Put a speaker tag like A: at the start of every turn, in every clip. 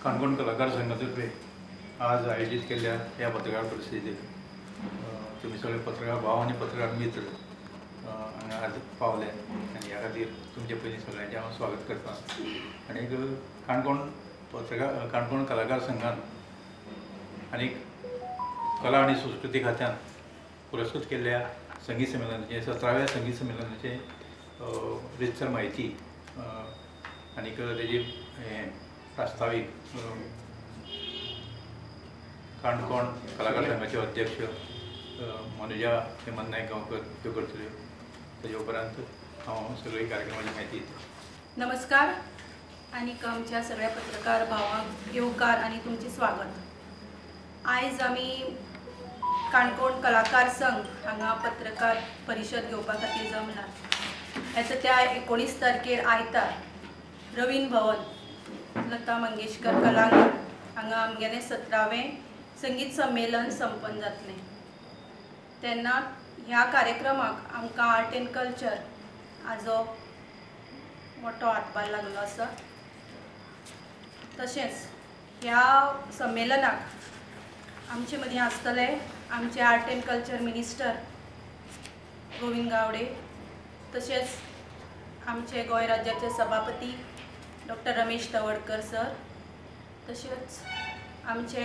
A: काणकोण कलाकार संघातर्फे आज आयोजित केलेल्या या पत्रकार परिषदेत तुम्ही सगळे पत्रकार भाव आणि पत्रकार मित्र आज पावले आणि या खातीर तुमचे पयलीं सगळ्यांचे हांव स्वागत करता। आनी काणकोण कलाकार संघान आनी कला आणि संस्कृती खात्यान पुरस्कृत केल्ल्या संगीत संमेलनाचे 17व्या संगीत संमेलनाचे रितसर म्हायती आनी तेजी प्रास्ताविक काणकोण कलाकार संघाचे अध्यक्ष मनुजा हेमंत नायक गांवकर त्यो करतल्यो। तेजे उपरांत हांव सगळी कार्यक्रमाची म्हायती दिता।
B: नमस्कार आणि आमच्या सगळ्या पत्रकार भावांक येवकार आणि तुमचे स्वागत। आयज आमी काणकोण कलाकार संघ हांगा पत्रकार परिशद घेवपा खातीर जमला। येता त्या 19 तारखेर आयतार रवीन भवन लता मंगेशकर कलांगण हांगा आमगेलें 17वें संगीत संमेलन संपन्न जातलें। तेन्ना ह्या कार्यक्रमाक आमकां आर्ट एंड कल्चर हाजो मोठो हातभार लागलो आसा। तशेंच ह्या संमेलनाक आमचे मदीं आसतले आमचे art and culture minister Govind Gawade, तशेंच आमचे गोंय राज्याचे सभापती डॉक्टर रमेश तवडकर सर, तशेंच आमचे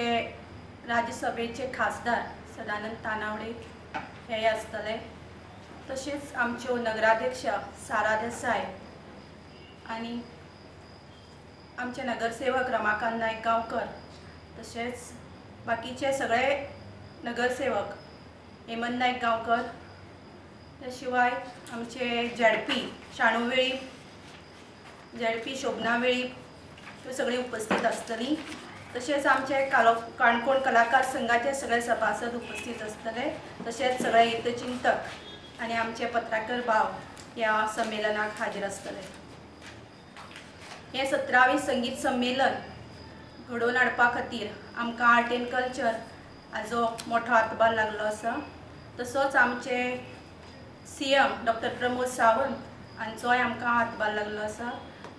B: राज्यसभेचे खासदार सदानंद तानावडे हे आसतले, तशेंच आमच्यो नगराध्यक्षा सारा देसाय आनी आमचे नगरसेवक रमाकांत नायक गांवकर, तशेंच बाकीचे सगळे नगरसेवक हेमंत नायक गांवकर, त्या शिवाय आमचे झेडपी शाणू वेळीप, झेडपी शोभना वेळीप त्यो सगळीं उपस्थित आसतलीं। तशेंच आमचे काणकोण कलाकार संघाचे सगळे सभासद उपस्थित आसतले, तशेंच सगळे हितचिंतक आनी आमचे पत्रकार भाव ह्या संमेलनाक हाजीर आसतले। हे 17वें संगीत संमेलन घडोवन हाडपा खातीर आमकां आर्ट एंड कल्चर हाजो मोठो हातभार लागलो आसा। तसोच आमचे CM डॉक्टर प्रमोद सावंत हांचोय आमकां हातभार लागलो आसा।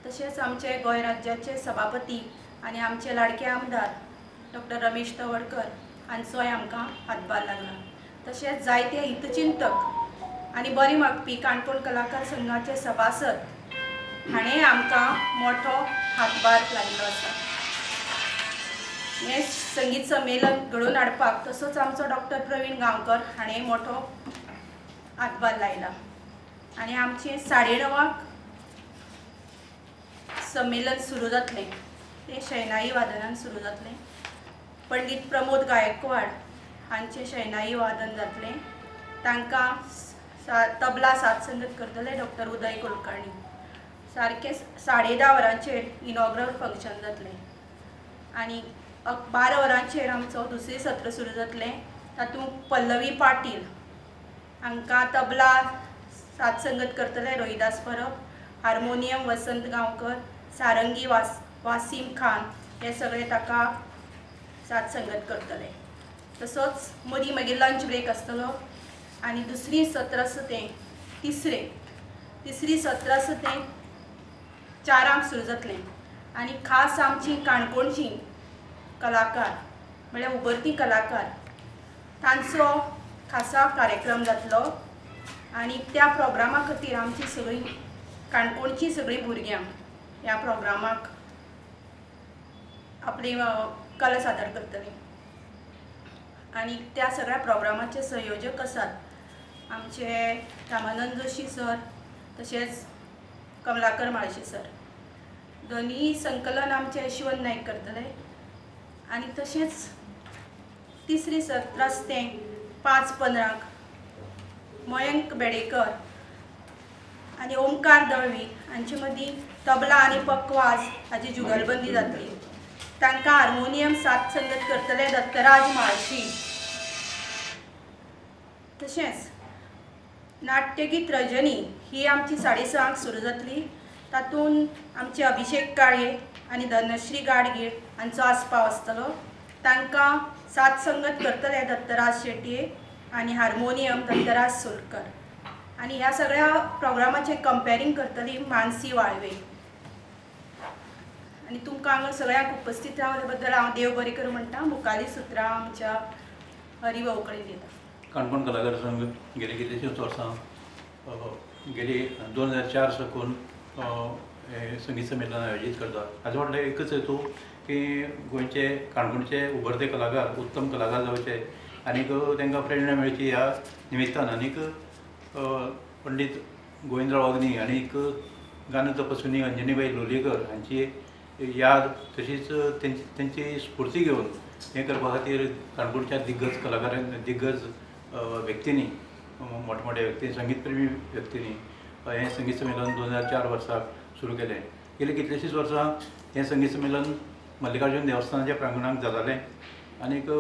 B: तशेंच आमचे गोंय राज्याचे सभापती आनी आमचे लाडके आमदार डॉक्टर रमेश तवडकर हांचोय आमकां हातभार लागला। तशेंच जायते हितचिंतक आनी बरी मागपी काणकोण कलाकार संघाचे सभासद हाणें आमकां मोठो हातभार लायिल्लो आसा। हें संगीत संमेलन घडोवन हाडपाक तसोच आमचो डॉक्टर प्रवीण गांवकर हाणें मोठो हातभार लायला। आनी आमचें 9:30 संमेलन सुरू जातलें, तें शैनाई वादनान सुरू जातलें। पंडीत प्रमोद गायकवाड हांचें शैनाई वादन जातलें। तांकां तबला साथ संगत करतले डॉक्टर उदय कुलकर्णी। सारके 10:30 वरांचेर इनॉग्रल फंक्शन जातलें आनी 12 वरांचेर आमचो दुसरें सत्र सुरू जातलें। तातूंत पल्लवी पाटील हांकां तबला साथ संगत करतले रोहिदास परब, हार्मोनियम वसंत गांवकर, सारंगी वासीम खान हे सगळे ताका साथ संगत करतले। तसोच मदीं मागीर लंच ब्रेक आसतलो आनी दुसरी सत्र आसा तें तिसरी सत्र आसा तें 4 सुरू जातलें। आनी खास आमची काणकोणची कलाकार म्हळ्यार उबरती कलाकार तांचो खासा कार्यक्रम जातलो आनी त्या प्रोग्रामा खातीर आमची सगळीं काणकोणची सगळीं भुरग्यां ह्या प्रोग्रामाक आपली कला सादर करतलीं। आनी त्या सगळ्या प्रोग्रामाचे संयोजक आसात आमचे रामानंद जोशी सर, तशेंच कमलाकर म्हाळशे सर। दोनी संकलन आमचे यशवंत नायक करतले। आनी तशेंच तिसरी सत्र आसा तें 5:15 मयंक बेडेकर आनी ओमकार दळवी हांचे मदीं तबला आनी पकवाज हाची जुगलबंदी जातली। तांकां हार्मोनियम साथ संगत करतले दत्तराज म्हाळशी। तशेंच नाट्यगीत रजनी ही आमची 6:30 सुरू जातली। तातूंत आमचे अभिषेक काळये आनी धनश्री गाडगीळ हांचो आस्पाव आसतलो। तांकां साथ संगत करतले दत्तराज शेटये आनी हार्मोनियम दत्तराज सोलकर। आनी ह्या सगळ्या प्रोग्रामाचें कंपेरिंग करतली मानसी वाळवे। आनी तुमकां हांगा सगळ्यांक उपस्थित रावले बद्दल हांव देव बरें करूं म्हणटा. मुखारली सुत्रां आमच्या हरिभाऊ कडेन दिता.
A: काणकोण कलाकार संघ गेली कितलींशींच वर्सां गेली 2004 साकून संगीत संमेलन आयोजीत करता. हाजो फाटलो एकच हेतू की गोंयचे काणकोणचे उभरते कलाकार उत्तम कलाकार जावचे आनीक तांकां प्रेरणा मेळची ह्या निमित्तान. आनीक पंडीत गोविंदराव अग्नी आनीक गान तपस्विनी अंजनीबाई लोलयेकर हांची याद तशीच तेंची स्फूर्ती घेवन हें करपा खातीर काणकोणच्या दिग्गज कलाकारांक दिग्गज व्यक्तींनी मोठमोठ्या व्यक्ती संगीत प्रेमी व्यक्तींनी हें संगीत संमेलन 2004 वर्साक सुरू केलें. गेली कितलींशींच वर्सां हें संगीत संमेलन मल्लिकार्जुन देवस्थानाच्या प्रांगणांत जातालें आनीक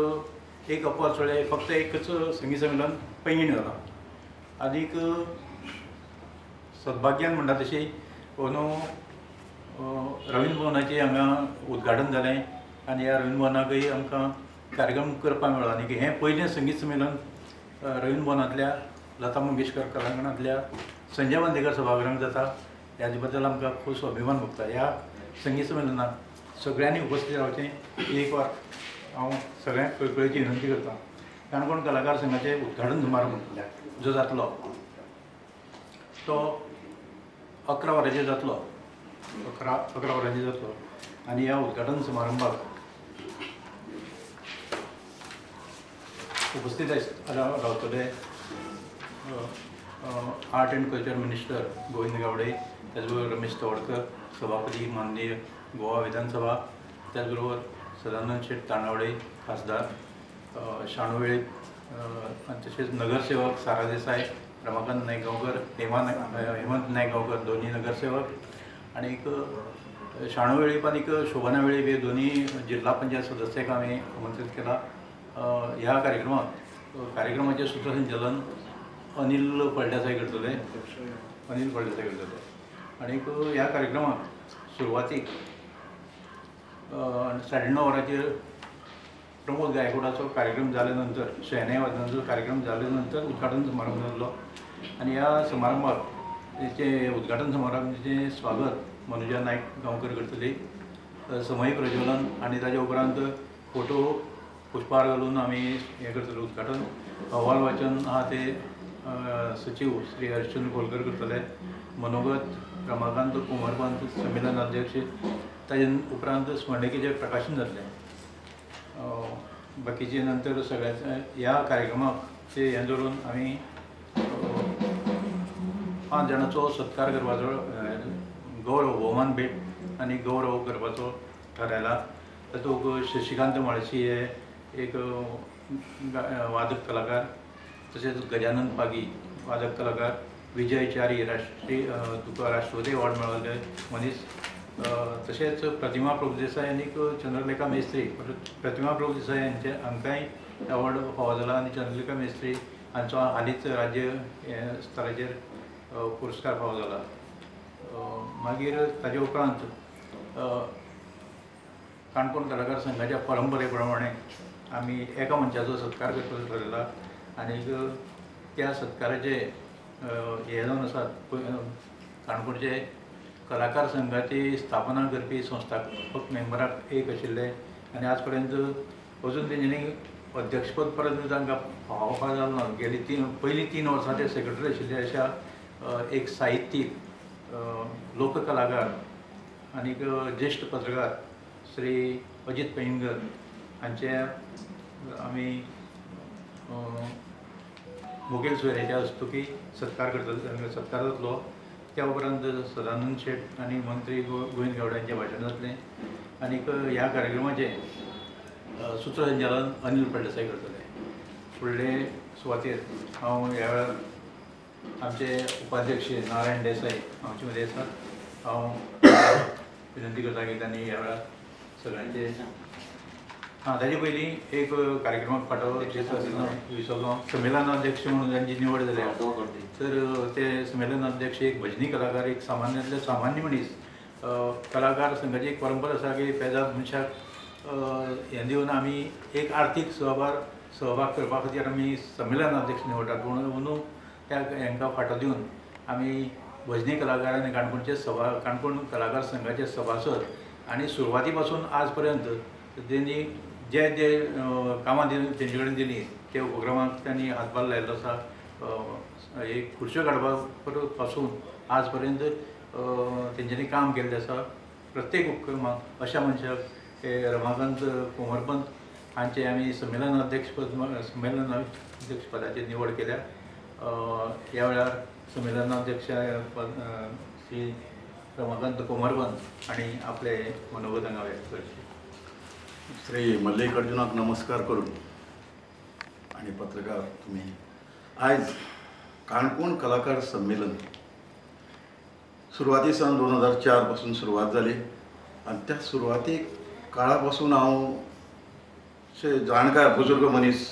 A: एक अपवाद सोडलें फक्त एकच संगीत संमेलन पैंगीण जालां. आनीक सद्भाग्यान म्हणटा तशी अंदू रवींद्र भवनाचें हांगा उद्घाटन जालें आनी ह्या रवींद्र भवनाकय आमकां कार्यक्रम करपाक मेळ्ळो. आनी हें पयलें संगीत संमेलन रवींद्र भवनांतल्या लता मंगेशकर कलांगणांतल्या संजय बांदेकर सभागृहांत जाता. ह्याचे बद्दल आमकां खूब अभिमान भोगता. ह्या संगीत संमेलनाक सगळ्यांनी उपस्थित रावचें एक वार हांव सगळ्यांक कळकळीची विनंती करतां. काणकोण कलाकार संघाचें उद्घाटन समारंभ जो जातलो तो 11 वरांचेर जातलो. 11 वरांचेर जातलो आनी ह्या उद्घाटन समारंभाक उपस्थित रावतले art and culture minister Govind Gawade, त्याच बरोबर रमेश तवडकर सभापती माननीय गोवा विधानसभा, त्याच बरोबर सदानंद शेट तांडावडे खासदार, शाणूवेळे तसेच नगरसेवक सारा देसाई, रमाकांत नायगांवकर, हेमंत नायगांवकर दोन्ही नगरसेवक आणि शाणूवेळीप आणि शोभना वेळीप हे दोन्ही जिल्हा पंचायत सदस्याक आम्ही आमंत्रित केला. ह्या कार्यक्रमाचे सूत्रसंचालन अनिल फळदेसाय करतले आणि ह्या कार्यक्रमाक सुरवातीक 9:30 वरांचेर प्रमोद गायकवाडाचो कार्यक्रम जाल्या नंतर शहनाई वादनाचो कार्यक्रम जाल्या नंतर उद्घाटन समारंभ जाल्लो आणि ह्या समारंभाक तेचे उद्घाटन समारंभाचें स्वागत मनुजा नायक गांवकर करतली. समयी प्रज्वलन आणि ताजे उपरांत फोटो पुष्पहार घालून आमी हें करतले उद्घाटन. अहवाल वाचन आहा ते सचिव श्री हरिश्चंद्र कोलकर करतले. मनोगत रमाकांत कुमारपंत संमेलन अध्यक्ष, ताजे उपरांत स्मरणिकेचें प्रकाशन जातलें. बाकीचे नंतर सगळ्या ह्या कार्यक्रमाक हें धरून आमी 5 जाणांचो सत्कार करपाचो गौरव भोवमान भेट आनी गौरव करपाचो थारायला. तातूंत शशिकांत माळशी हे एक वादक कलाकार, तशेंच गजानन पागी वादक कलाकार, विजय च्यारी तुका राष्ट्रपती अवॉर्ड मेळिल्ले मनीस, तशेंच प्रतिमा प्रभुदेसाय आनी चंद्रलेखा मेस्त्री. प्रतिमा प्रभुदेसाय हांकांय अवॉर्ड फावो जाला आनी चंद्रलेखा मेस्त्री हांचो हालींच राज्य स्तराचेर पुरस्कार फावो जाला. मागीर ताजे उपरांत काणकोण कलाकार संघाच्या परंपरे प्रमाणे आमी एका मनशाचो सत्कार करपाचो थारायला आनी त्या सत्काराचे हे जावन आसात काणकोणचे कलाकार संघाची स्थापना करपी संस्थापक मेंबराक एक आशिल्ले आनी आज पर्यंत अजून तेंच्यांनी अध्यक्षपद पर्यंत तांकां फावो जालो ना. गेली पयलीं 3 वर्सां ते सेक्रेटरी आशिल्ले अशा एक साहित्यीक लोककलाकार आनीक ज्येश्ठ पत्रकार श्री अजित पैंगीणकर हांचे आमी मुखेल सोयऱ्याच्या हस्तुकी सत्कार करतले, सत्कार जातलो. त्या उपरांत सदानंद शेट आनी मंत्री गोविंद गावडे हांचें भाशण जातलें आनीक ह्या कार्यक्रमाचें सूत्रसंचालन अनिल फळदेसाय करतले. फुडले सुवातेर हांव ह्या वेळार आमचे उपाध्यक्ष नारायण देसाई आमचे मदीं आसात. हांव विनंती करता की तांणी ह्या वेळार सगळ्यांचे ताचे पयलीं एक कार्यक्रमाक फाटो विसरलो. संमेलनाध्यक्ष म्हणून तांची निवड जाल्या तर ते संमेलनाध्यक्ष एक भजनी कलाकार, एक सामान्यांतले सामान्य मनीस. कलाकार संघाची एक परंपरा आसा की पेजाद मनशाक हें दिवन आमी एक आर्थीक सहभाग करपा खातीर आमी संमेलनाध्यक्ष निवडटात. म्हणून त्या हांकां फाटो दिवन आमी भजनी कलाकार आनी काणकोणचे काणकोण कलाकार संघाचे सभासद आणि सुरुवातीपासून आजपर्यंत त्यांनी जे जे कामां तेंचे कडेन दिली ते उपक्रमांक त्यांनी हातभार लायिल्लो आसा। एक खुर्च्यो काडपा पासून आज पर्यंत तेंच्यांनी काम केल्लें आसा। प्रत्येक उपक्रमाक अशा मनशाक हे रमाकांत कोमरपंत हांचे आमी संमेलनाध्यक्ष पदाची निवड केल्या। ह्या वेळार संमेलनाध्यक्ष श्री रमाकांत कोमरपंत हांणी आपले मनोगत हांगा व्यक्त करचे।
C: श्री मल्लिकार्जुनाक नमस्कार करून आणि पत्रकार तुम्ही आज काणकोण कलाकार संमेलन सुरवातीसान 2004 पासून सुरवात जाली आणि त्या सुरवाती काळापासून हांव अशे जाणकार बुजुर्ग मनीस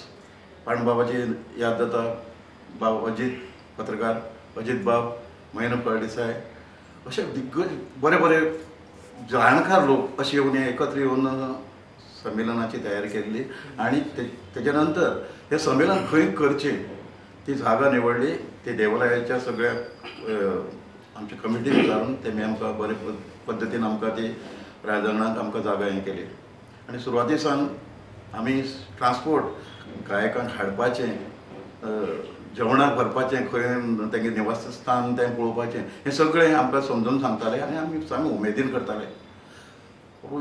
C: पांडुबाबाची याद जाता। बाब अजीत पत्रकार अजीत बाब महेंद्र फळदेसाय अशे दिग्गज बरे बरे जाणकार लोक अशे येवन एकत्र येवन संमेलनाची तयारी केल्ली आणि तेच्या नंतर हे संमेलन खंय करचें ती जागा निवडली। ते देवालयाच्या सगळ्या आमच्या कमिटी विचारून तेमी आमकां बरे पद्दतीन आमकां ती राजंगणांत आमकां जागा हें केली आणि सुरवाती सावन आमी ट्रान्सपोर्ट गायकांक हाडपाचें, जेवणाक व्हरपाचें, खंय तेंगे निवासस्थान तें पळोवपाचें हें सगळें आमकां समजून सांगताले आणि आमी सामकें उमेदीन करताले।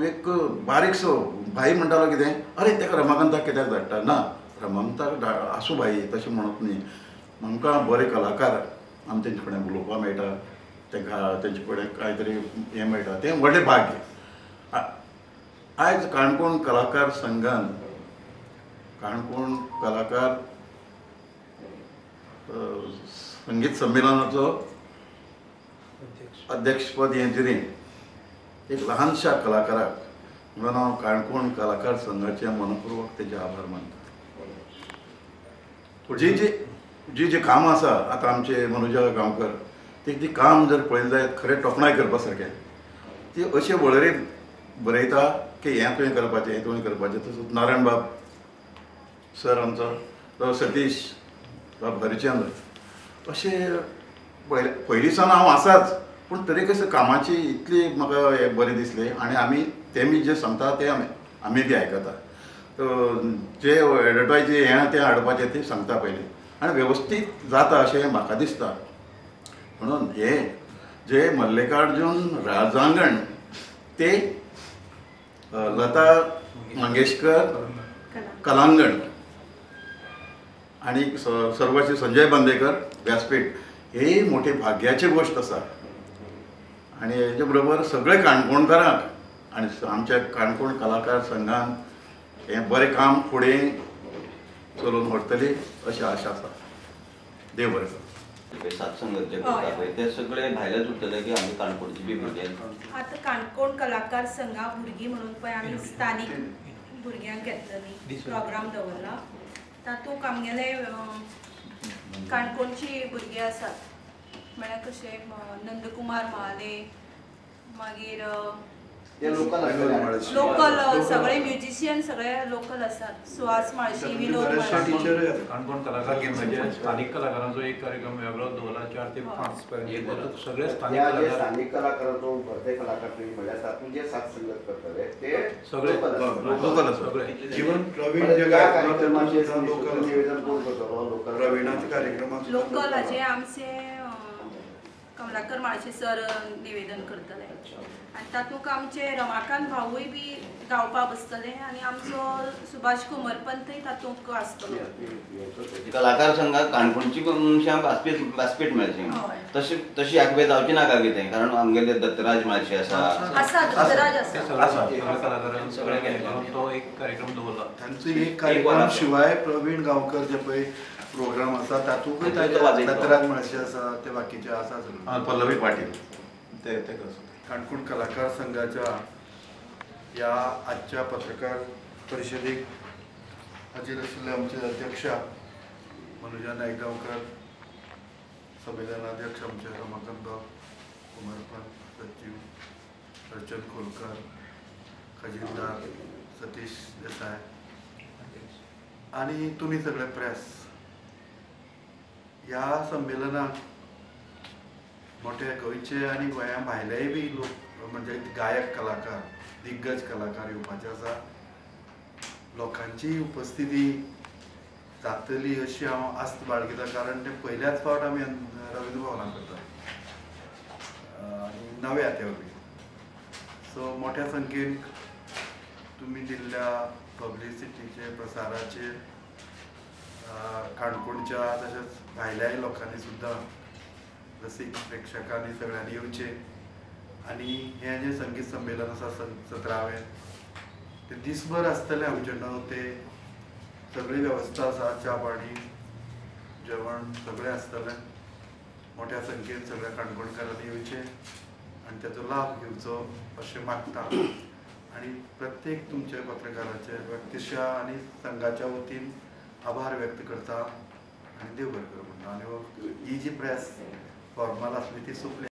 C: एक बारीकसो भाई म्हणटालो कितें, अरे तेका रमाकांताक कित्याक धाडटा? ना, रमाकांताक आसूं भाई तशें म्हणप न्ही, आमकां बरे कलाकार आमी तेंचे कडेन उलोवपाक मेळटा, तेंकां तेंचे कडेन कांय तरी हें मेळटा, तें व्हडलें भाग्य। आयज काणकोण कलाकार संघान काणकोण कलाकार संगीत संमेलनाचो अध्यक्षपद हें दिलें एक ल्हानशा कलाकाराक, म्हणून हांव काणकोण कलाकार संघाचे मनपूर्वक तेजे आभार मानता। जी जी कामां आसा आतां आमचे मनोजा गांवकर ती काम जर पळयलें जायत खरें तोखणाय करपा सारकें, ती अशे वळेरेंत बरयता की हें तुवें करपाचें, हें तुवें करपाचें। तसोच नारायण बाब सर आमचो, तो सतीश बाब हरिचंद्र अशे पयलीं सावन हांव आसाच, पूण तरी कशें कामाची इतली म्हाका हें बरें दिसलें आणि आमी तेमी जें सांगता तें आमी बी आयकता। जे एडवर्टायज हें तें हाडपाचें तें सांगता पयलीं आनी वेवस्थीत जाता अशें म्हाका दिसता। म्हणून हे जे मल्लिकार्जुन राजांगण ते लता मंगेशकर कलांगण आणि सर्वश्री संजय बांदेकर व्यासपीठ ही मोठी भाग्याची गोष्ट आसा। आणि हेजे बरोबर सगळे काणकोणकारांक आणि आमच्या काणकोण कलाकार संघान हें बरें काम फुडें चलोवन व्हरतली अशी आशा आसा। देव बरें करूं।
D: सातसंगत जे करता पळय ते सगळे भायलेच उरतले की आमी काणकोणची बी भुरगे?
B: आतां काणकोण कलाकार संघा भुरगीं म्हणून पळय आमी स्थानीक भुरग्यांक घेतलेली प्रोग्राम दवरला। तातूंत आमगेले काणकोणची भुरगीं आसात, म्हळ्यार कशे नंदकुमार महाले, मागीर लोकल सगळे म्युजिशियन सगळे लोकल आसात। सुहास माळशी, विनोद माळशी।
A: काणकोण कलाकार केंद्राचे स्थानिक कलाकारांचो एक कार्यक्रम वेगळो दवरला 4 ते 5 पर्यंत सगळे
E: स्थानिक कलाकारांचो भरते कलाकार तुम्ही म्हळ्यार तातूंत जे साथ संगत करतले ते
A: सगळे
C: लोकल
A: सगळे
C: इवन प्रवीण जे कार्यक्रमाचे
E: लोकल निवेदन कोण करतलो? लोकल
C: प्रवीणाचे कार्यक्रमात
B: लोकल हाचे आमचे कमलाकर माळशे सर निवेदन करतले आणि तातूंत आमचे रमाकांत भाऊय बी गावपा बसतले आणि आमचो सुभाष कोमरपंतय तातूंत आसतलो।
D: कलाकार संघाक काणकोणची मनशां व्यासपीठ मेळचें तशी आखबे जावची नाका कितें? कारण आमगेले दत्तराज माळशे
B: आसा दत्तराज आसा
A: कलाकारांक सगळे तो एक कार्यक्रम दवरला।
F: तांचो एक कार्यक्रम शिवाय प्रवीण गांवकर जे पळय प्रोग्राम आसा तातूंतूय दत्तराज माळशे आसा, ते बाकीचे आसा।
C: पल्लवी पाटील ते
F: काणकोण कलाकार संघाच्या ह्या आजच्या पत्रकार परिशदेक हाजीर आशिल्ले आमचे अध्यक्षा मनोजा नायक गांवकर, संमेलनाध्यक्ष आमचे रमाकांत कोमरपंत, सचिव हरचंद खोलकर, खजिनदार सतीश देसाय आणि तुम्ही सगळे प्रेस, ह्या संमेलनाक मोठे गोंयचे आनी गोंया भायलेय बी लोक म्हणजे गायक कलाकार दिग्गज कलाकार येवपाचे आसा. लोकांची उपस्थिती जातली अशी हांव आस्त बाळगिता, कारण ते पयल्याच फावट आमी रवींद्र भवनाक करता आनी नवे ते बी. सो मोठ्या संख्येन तुमी दिल्ल्या पब्लिसिटीचे प्रसाराचे काणकोणच्या तशेंच भायल्याय लोकांनी सुद्दां रसीक प्रेक्षकांनी सगळ्यांनी येवचे. आनी हें जें संगीत संमेलन आसा 17वें ते दिसभर आसतलें. आमचे 9 ते सगळी वेवस्था आसा, च्या पाणी जेवण सगळें आसतलें. मोठ्या संख्येन सगळ्या काणकोणकारांनी येवचें आनी ताचो लाभ घेवचो अशें मागता. आनी प्रत्येक तुमचे पत्रकाराचे व्यक्तिशा आनी संघाच्या वतीन आभार व्यक्त करता आनी देव बरें करूं म्हणटा. आनी ही जी प्रेस फॉर्मल आसली ती सोंपली.